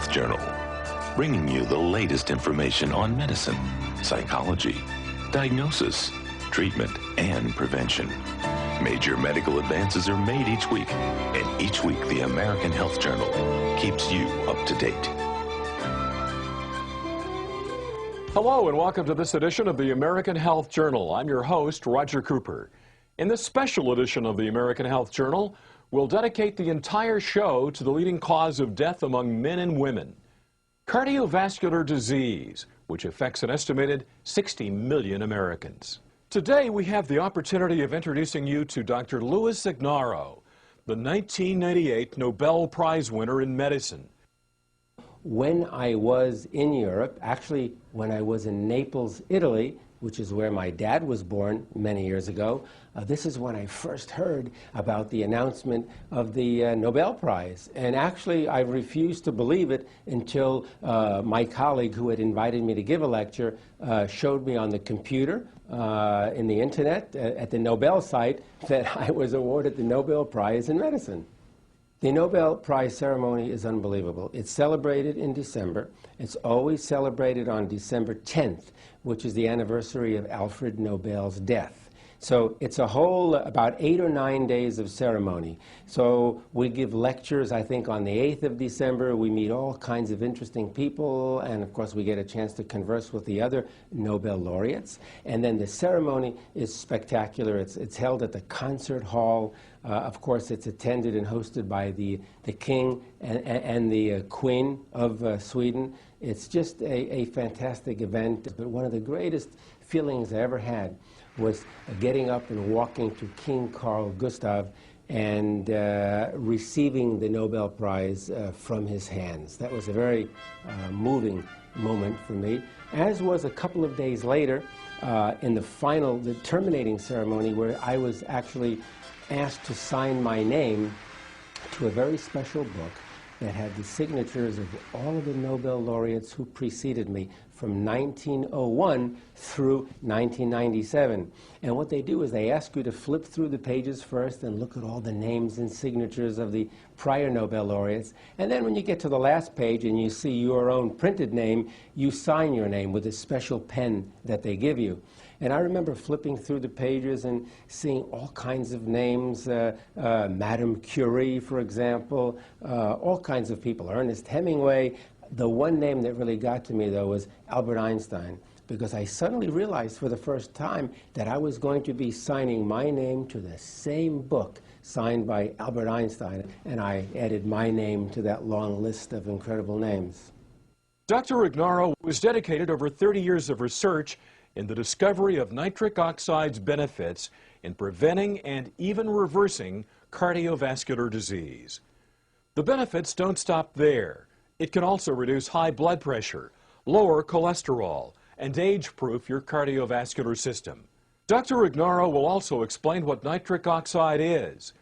Health Journal, bringing you the latest information on medicine, psychology, diagnosis, treatment, and prevention. Major medical advances are made each week, and each week the American Health Journal keeps you up to date. Hello and welcome to this edition of the American Health Journal. I'm your host, Roger Cooper. In this special edition of the American Health Journal, we'll dedicate the entire show to the leading cause of death among men and women, cardiovascular disease, which affects an estimated 60 million Americans. Today, we have the opportunity of introducing you to Dr. Louis Ignarro, the 1998 Nobel Prize winner in medicine. When I was in Europe, actually when I was in Naples, Italy, which is where my dad was born many years ago, this is when I first heard about the announcement of the Nobel Prize. And actually, I refused to believe it until my colleague who had invited me to give a lecture showed me on the computer, in the internet, at the Nobel site, that I was awarded the Nobel Prize in medicine. The Nobel Prize ceremony is unbelievable. It's celebrated in December. It's always celebrated on December 10th, which is the anniversary of Alfred Nobel's death. So it's a whole about 8 or 9 days of ceremony. So we give lectures, I think, on the 8th of December. We meet all kinds of interesting people, and of course we get a chance to converse with the other Nobel laureates. And then the ceremony is spectacular. It's held at the concert hall. Of course, it's attended and hosted by the king and the queen of Sweden. It's just a fantastic event. But one of the greatest feelings I ever had was getting up and walking to King Carl Gustav and receiving the Nobel Prize from his hands. That was a very moving moment for me, as was a couple of days later in the terminating ceremony, where I was actually asked to sign my name to a very special book that had the signatures of all of the Nobel laureates who preceded me from 1901 through 1997. And what they do is they ask you to flip through the pages first and look at all the names and signatures of the prior Nobel laureates. And then when you get to the last page and you see your own printed name, you sign your name with a special pen that they give you. And I remember flipping through the pages and seeing all kinds of names, Madame Curie, for example, all kinds of people, Ernest Hemingway. The one name that really got to me, though, was Albert Einstein, because I suddenly realized for the first time that I was going to be signing my name to the same book signed by Albert Einstein, and I added my name to that long list of incredible names. Dr. Ignarro was dedicated over 30 years of research in the discovery of nitric oxide's benefits in preventing and even reversing cardiovascular disease. The benefits don't stop there. It can also reduce high blood pressure, lower cholesterol, and age-proof your cardiovascular system. Dr. Ignarro will also explain what nitric oxide is,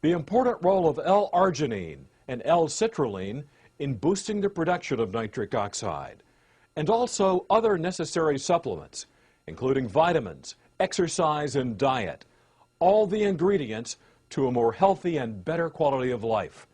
the important role of L-arginine and L-citrulline in boosting the production of nitric oxide, and also other necessary supplements, including vitamins, exercise, and diet, all the ingredients to a more healthy and better quality of life.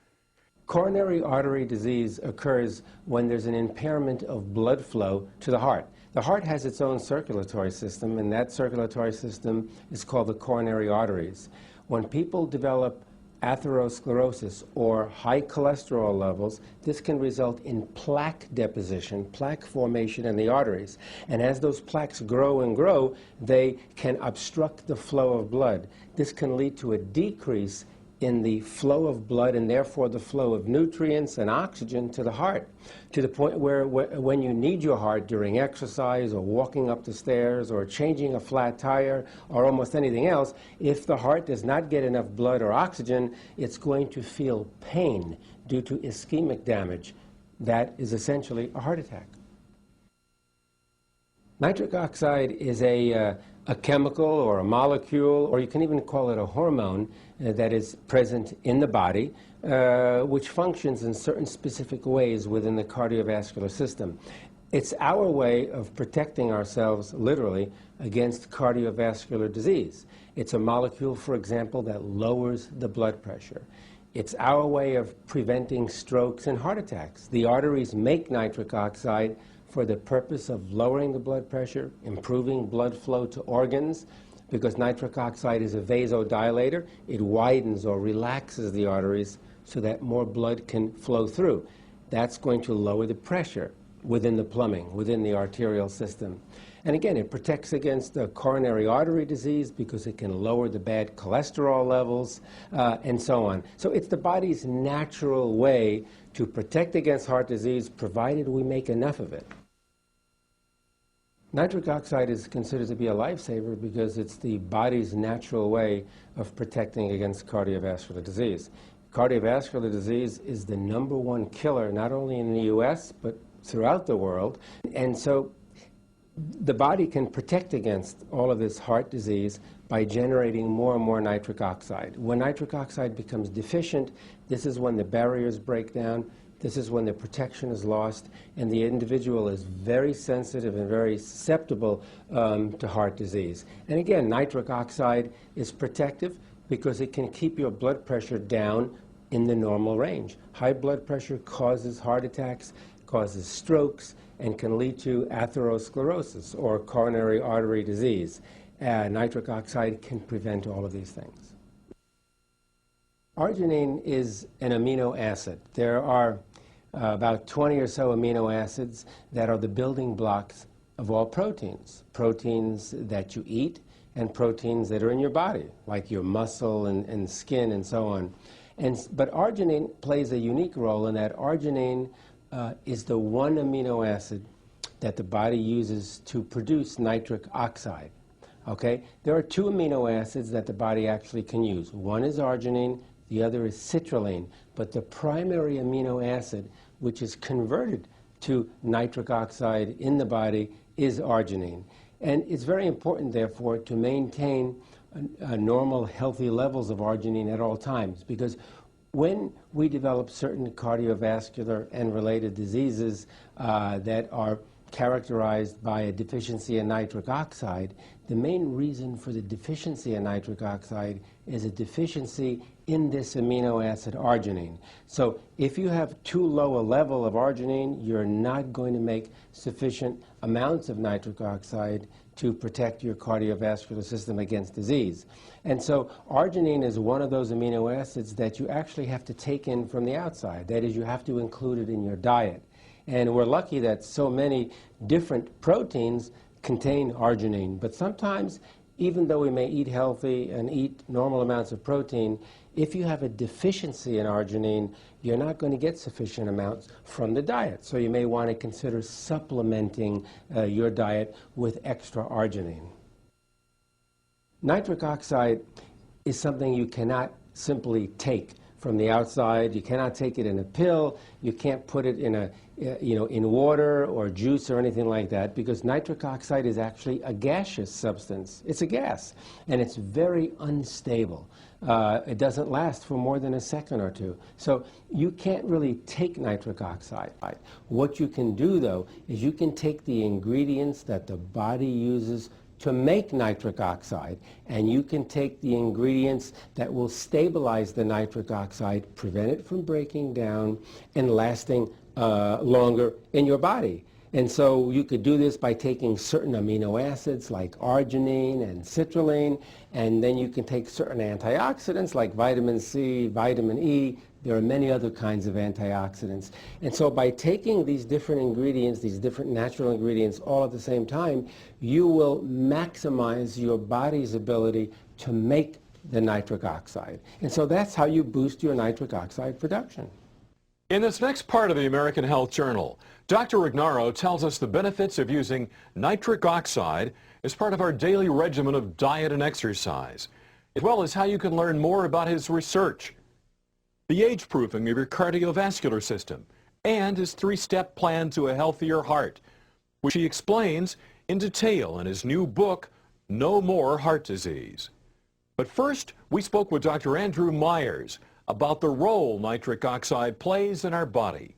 Coronary artery disease occurs when there's an impairment of blood flow to the heart. The heart has its own circulatory system, and that circulatory system is called the coronary arteries. When people develop atherosclerosis or high cholesterol levels, this can result in plaque deposition, plaque formation in the arteries. And as those plaques grow and grow, they can obstruct the flow of blood. This can lead to a decrease in the flow of blood and therefore the flow of nutrients and oxygen to the heart, to the point where when you need your heart during exercise or walking up the stairs or changing a flat tire or almost anything else, if the heart does not get enough blood or oxygen, it's going to feel pain due to ischemic damage. That is essentially a heart attack. Nitric oxide is a chemical or a molecule, or you can even call it a hormone, that is present in the body, which functions in certain specific ways within the cardiovascular system. It's our way of protecting ourselves, literally, against cardiovascular disease. It's a molecule, for example, that lowers the blood pressure. It's our way of preventing strokes and heart attacks. The arteries make nitric oxide for the purpose of lowering the blood pressure, improving blood flow to organs, because nitric oxide is a vasodilator. It widens or relaxes the arteries so that more blood can flow through. That's going to lower the pressure within the plumbing, within the arterial system. And again, it protects against coronary artery disease because it can lower the bad cholesterol levels and so on. So it's the body's natural way to protect against heart disease, provided we make enough of it. Nitric oxide is considered to be a lifesaver because it's the body's natural way of protecting against cardiovascular disease. Cardiovascular disease is the #1 killer, not only in the US, but throughout the world. And so the body can protect against all of this heart disease by generating more and more nitric oxide. When nitric oxide becomes deficient, this is when the barriers break down, this is when the protection is lost, and the individual is very sensitive and very susceptible to heart disease. And again, nitric oxide is protective because it can keep your blood pressure down in the normal range. High blood pressure causes heart attacks, causes strokes, and can lead to atherosclerosis or coronary artery disease. Nitric oxide can prevent all of these things. Arginine is an amino acid. There are about 20 or so amino acids that are the building blocks of all proteins. Proteins that you eat and proteins that are in your body, like your muscle and skin and so on. But arginine plays a unique role in that arginine is the one amino acid that the body uses to produce nitric oxide. Okay? There are 2 amino acids that the body actually can use. One is arginine, the other is citrulline. But the primary amino acid, which is converted to nitric oxide in the body, is arginine. And it's very important, therefore, to maintain normal, healthy levels of arginine at all times, because when we develop certain cardiovascular and related diseases that are characterized by a deficiency in nitric oxide, the main reason for the deficiency in nitric oxide is a deficiency in this amino acid arginine. So if you have too low a level of arginine, you're not going to make sufficient amounts of nitric oxide to protect your cardiovascular system against disease. And so arginine is one of those amino acids that you actually have to take in from the outside. That is, you have to include it in your diet. And we're lucky that so many different proteins contain arginine. But sometimes, even though we may eat healthy and eat normal amounts of protein, if you have a deficiency in arginine, you're not going to get sufficient amounts from the diet. So you may want to consider supplementing your diet with extra arginine. Nitric oxide is something you cannot simply take from the outside. You cannot take it in a pill. You can't put it in in water or juice or anything like that, because nitric oxide is actually a gaseous substance. It's a gas, and it's very unstable. It doesn't last for more than a second or two. So you can't really take nitric oxide. What you can do, though, is you can take the ingredients that the body uses to make nitric oxide, and you can take the ingredients that will stabilize the nitric oxide, prevent it from breaking down and lasting longer in your body. And so you could do this by taking certain amino acids like arginine and citrulline, and then you can take certain antioxidants like vitamin C, vitamin E. There are many other kinds of antioxidants. And so by taking these different ingredients, these different natural ingredients all at the same time, you will maximize your body's ability to make the nitric oxide. And so that's how you boost your nitric oxide production. In this next part of the American Health Journal, Dr. Ignarro tells us the benefits of using nitric oxide as part of our daily regimen of diet and exercise, as well as how you can learn more about his research, the age-proofing of your cardiovascular system, and his 3-step plan to a healthier heart, which he explains in detail in his new book, No More Heart Disease. But first, we spoke with Dr. Andrew Myers about the role nitric oxide plays in our body.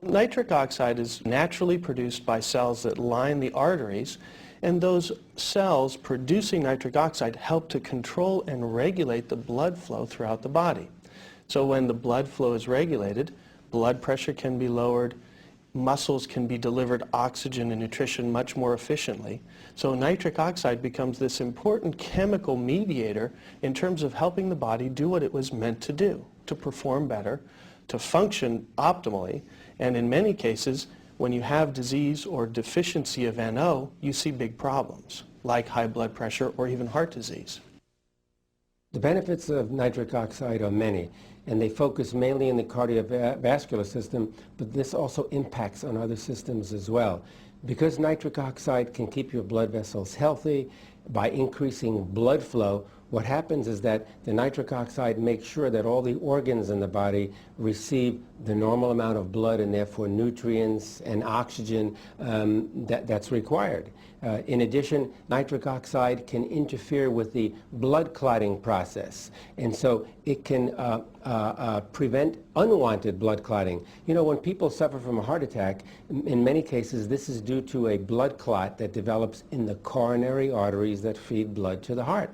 Nitric oxide is naturally produced by cells that line the arteries, and those cells producing nitric oxide help to control and regulate the blood flow throughout the body. So when the blood flow is regulated, blood pressure can be lowered, muscles can be delivered oxygen and nutrition much more efficiently. So nitric oxide becomes this important chemical mediator in terms of helping the body do what it was meant to do, to perform better, to function optimally, and in many cases, when you have disease or deficiency of NO, you see big problems, like high blood pressure or even heart disease. The benefits of nitric oxide are many, and they focus mainly in the cardiovascular system, but this also impacts on other systems as well. Because nitric oxide can keep your blood vessels healthy by increasing blood flow, what happens is that the nitric oxide makes sure that all the organs in the body receive the normal amount of blood and therefore nutrients and oxygen that's required. In addition, nitric oxide can interfere with the blood clotting process, and so it can prevent unwanted blood clotting. You know, when people suffer from a heart attack, in many cases this is due to a blood clot that develops in the coronary arteries that feed blood to the heart.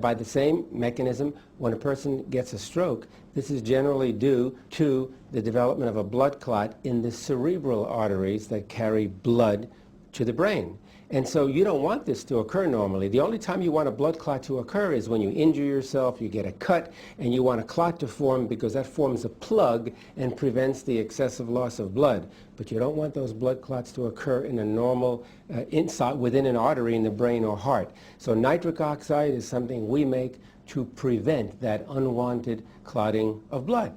By the same mechanism, when a person gets a stroke, this is generally due to the development of a blood clot in the cerebral arteries that carry blood to the brain. And so you don't want this to occur normally. The only time you want a blood clot to occur is when you injure yourself, you get a cut, and you want a clot to form because that forms a plug and prevents the excessive loss of blood. But you don't want those blood clots to occur in a normal, inside, within an artery in the brain or heart. So nitric oxide is something we make to prevent that unwanted clotting of blood.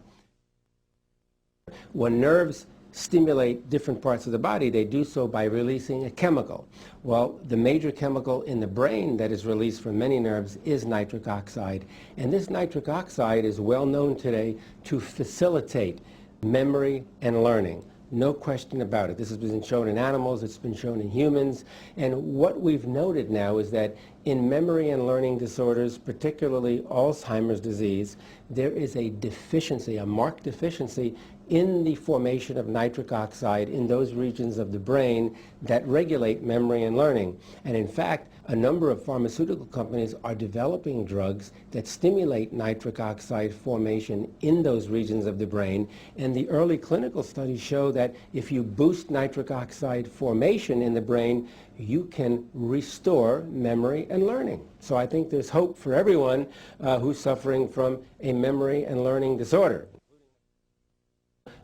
When nerves stimulate different parts of the body, they do so by releasing a chemical. Well, the major chemical in the brain that is released from many nerves is nitric oxide. And this nitric oxide is well known today to facilitate memory and learning. No question about it. This has been shown in animals, it's been shown in humans, and what we've noted now is that in memory and learning disorders, particularly Alzheimer's disease, there is a deficiency, a marked deficiency in the formation of nitric oxide in those regions of the brain that regulate memory and learning. And in fact, a number of pharmaceutical companies are developing drugs that stimulate nitric oxide formation in those regions of the brain. And the early clinical studies show that if you boost nitric oxide formation in the brain, you can restore memory and learning. So I think there's hope for everyone who's suffering from a memory and learning disorder.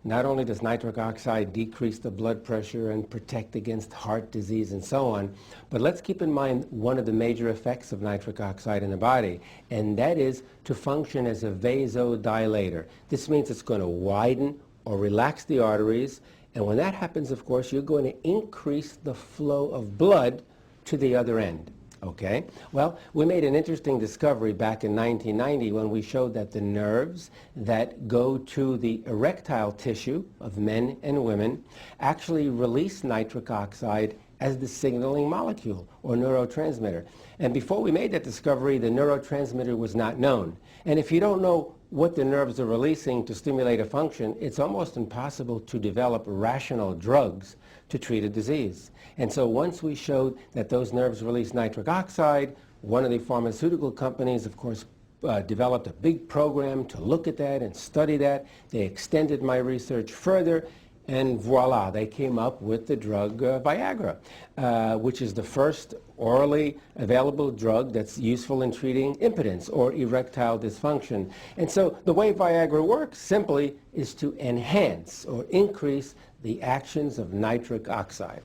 Not only does nitric oxide decrease the blood pressure and protect against heart disease and so on, but let's keep in mind one of the major effects of nitric oxide in the body, and that is to function as a vasodilator. This means it's going to widen or relax the arteries, and when that happens, of course, you're going to increase the flow of blood to the other end. Okay? Well, we made an interesting discovery back in 1990 when we showed that the nerves that go to the erectile tissue of men and women actually release nitric oxide as the signaling molecule or neurotransmitter. And before we made that discovery, the neurotransmitter was not known. And if you don't know what the nerves are releasing to stimulate a function, it's almost impossible to develop rational drugs to treat a disease. And so once we showed that those nerves release nitric oxide, one of the pharmaceutical companies, of course, developed a big program to look at that and study that. They extended my research further, and voila, they came up with the drug Viagra, which is the first orally available drug that's useful in treating impotence or erectile dysfunction. And so the way Viagra works simply is to enhance or increase the actions of nitric oxide.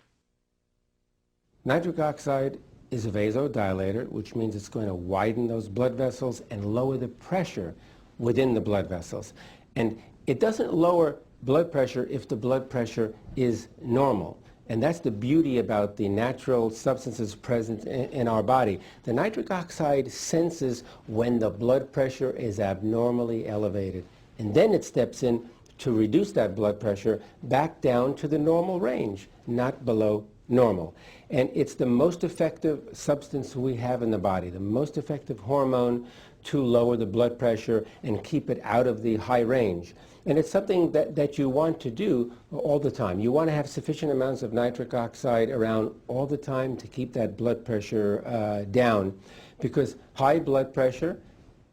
Nitric oxide is a vasodilator, which means it's going to widen those blood vessels and lower the pressure within the blood vessels. And it doesn't lower blood pressure if the blood pressure is normal. And that's the beauty about the natural substances present in our body. The nitric oxide senses when the blood pressure is abnormally elevated. And then it steps in to reduce that blood pressure back down to the normal range, not below normal. And it's the most effective substance we have in the body, the most effective hormone to lower the blood pressure and keep it out of the high range. And it's something that you want to do all the time. You want to have sufficient amounts of nitric oxide around all the time to keep that blood pressure down, because high blood pressure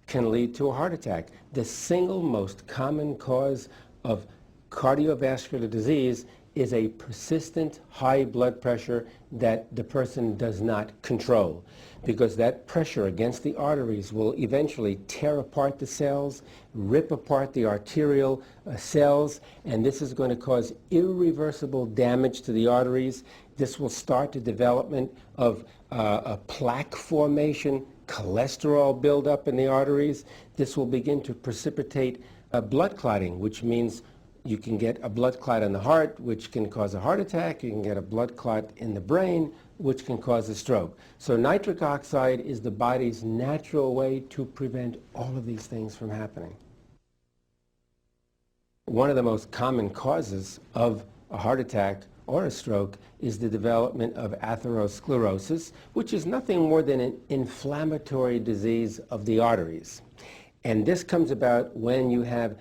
can lead to a heart attack. The single most common cause of cardiovascular disease is a persistent high blood pressure that the person does not control, because that pressure against the arteries will eventually tear apart the cells, rip apart the arterial cells, and this is going to cause irreversible damage to the arteries. This will start the development of a plaque formation, cholesterol buildup in the arteries. This will begin to precipitate blood clotting, which means you can get a blood clot in the heart, which can cause a heart attack. You can get a blood clot in the brain, which can cause a stroke. So nitric oxide is the body's natural way to prevent all of these things from happening. One of the most common causes of a heart attack or a stroke is the development of atherosclerosis, which is nothing more than an inflammatory disease of the arteries. And this comes about when you have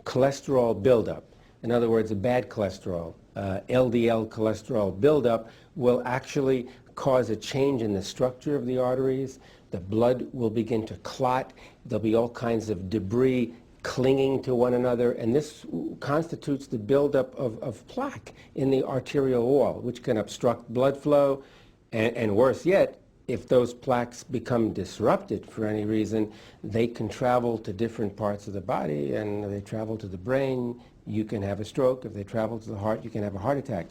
cholesterol buildup. In other words, a bad cholesterol, LDL cholesterol buildup will actually cause a change in the structure of the arteries. The blood will begin to clot. There'll be all kinds of debris clinging to one another, and this constitutes the buildup of plaque in the arterial wall, which can obstruct blood flow, and worse yet, if those plaques become disrupted for any reason, they can travel to different parts of the body, and if they travel to the brain, you can have a stroke. If they travel to the heart, you can have a heart attack.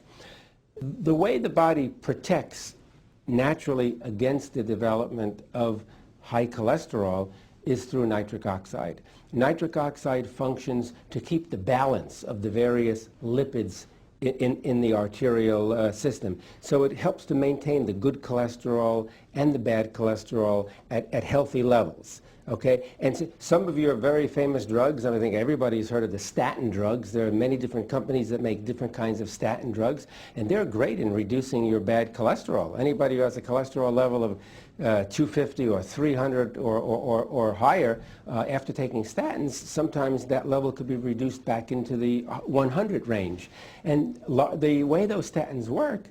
The way the body protects naturally against the development of high cholesterol is through nitric oxide. Nitric oxide functions to keep the balance of the various lipids in the arterial system. So it helps to maintain the good cholesterol and the bad cholesterol at healthy levels. Okay, and so some of your very famous drugs, and I think everybody's heard of the statin drugs. There are many different companies that make different kinds of statin drugs, and they're great in reducing your bad cholesterol. Anybody who has a cholesterol level of 250 or 300 or higher, after taking statins, sometimes that level could be reduced back into the 100 range. And the way those statins work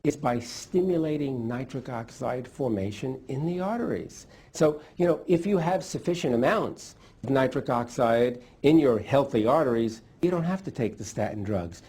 is by stimulating nitric oxide formation in the arteries. So, you know, if you have sufficient amounts of nitric oxide in your healthy arteries, you don't have to take the statin drugs.